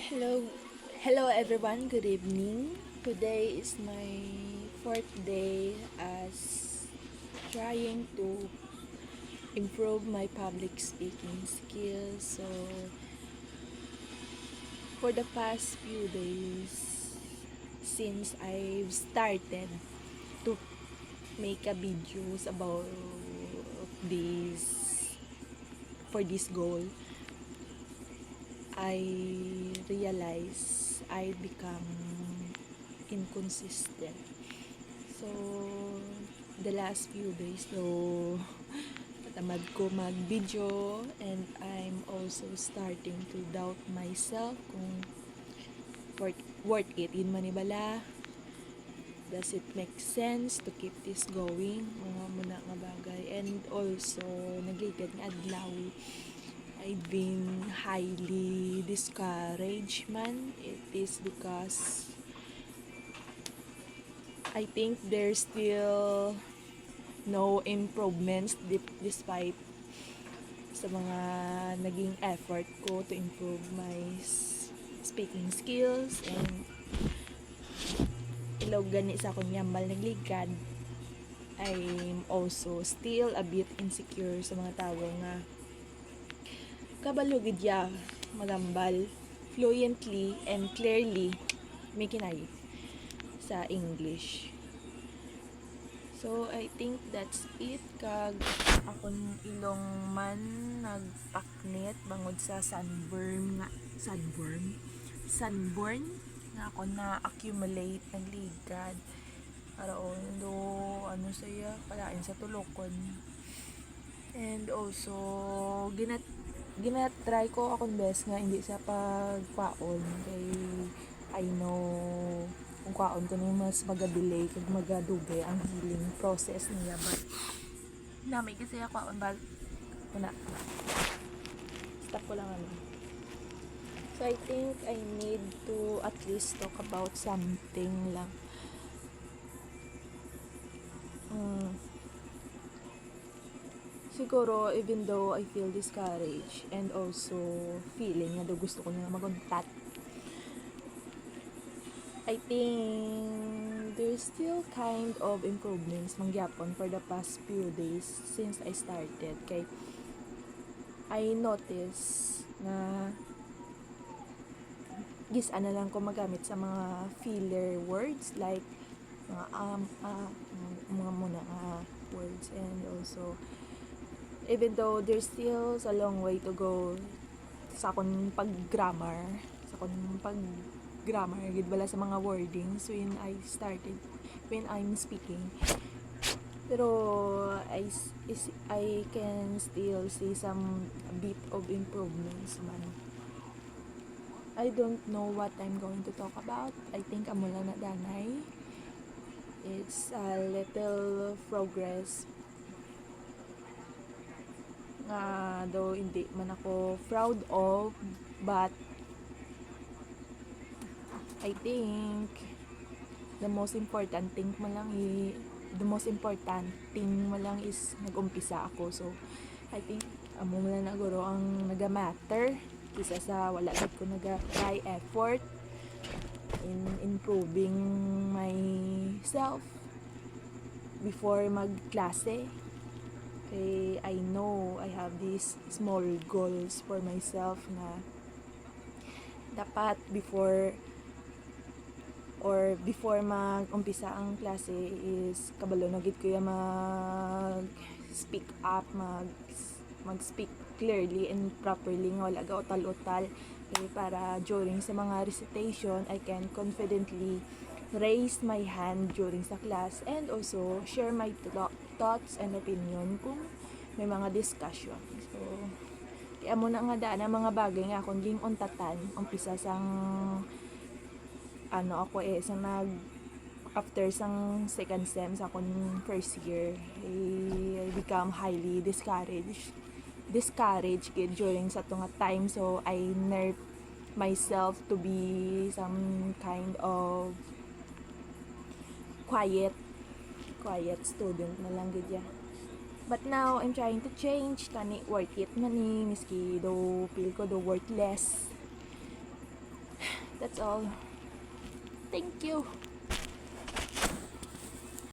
Hello, hello everyone. Good evening. Today is my fourth day as trying to improve my public speaking skills. So, for the past few days, since I've started to make a videos about this for this goal, I realize I become inconsistent. So, the last few days, so, natamad ko mag-video and I'm also starting to doubt myself kung worth it. Yun manibala. Does it make sense to keep this going? Mga muna nga bagay. And also, nagligad nga adlaw. I've been highly discouraged man. It is because I think there's still no improvements despite sa mga naging effort ko to improve my speaking skills and ilog gani sa akong yambal nagligad. I'm also still a bit insecure sa mga tao nga kabalo gid ya magambal fluently and clearly may kinay sa English. So, I think that's it. Kag akong ilong man nagpaknit bangod sa sunburn na ako na accumulate ng ligad aron do ano saya palain sa tulokon. And also ginatry ko akong best nga hindi sa pagpaon kay I know kung kwaon ko na mas magadelay kag magadugay ang healing process niya but namay kasi ako kwaon ba una stop ko lang ano. So I think I need to at least talk about something lang. Siguro even though I feel discouraged and also feeling na gusto ko na maguntat, I think there's still kind of improvements mangyapon for the past few days since I started. Kay I notice na gis-ana lang ko magamit sa mga filler words like mga mga muna words. And also even though there's still a long way to go sa akong pag-grammar gid bala sa mga wordings when I'm speaking, pero I can still see some bit of improvements man. I don't know what I'm going to talk about. I think amo lang na danay. It's a little progress nga though hindi man ako proud of, but I think the most important thing mo lang is nag-umpisa ako. So I think amo mo lang na guro ang naga-matter kisa sa wala gid ko naga-try effort in improving myself before magklase. Okay, I know I have these small goals for myself na dapat before mag-umpisa ang klase is kabalo na gid ko ya mag-speak up, mag-speak clearly and properly nga wala ga utal-utal. Okay, para during sa mga recitation I can confidently raise my hand during sa class and also share my thoughts and opinion kung may mga discussion. So, kaya mo na nga daan ang mga bagay nga akong ging untatan umpisa sang ako sa after sang second sem sa akong first year, I become highly discouraged kid during sa tunga time. So I nerve myself to be some kind of quiet student na lang gid ya. But now I'm trying to change tani worth it man ni miski do feel ko do worthless That's all. Thank you.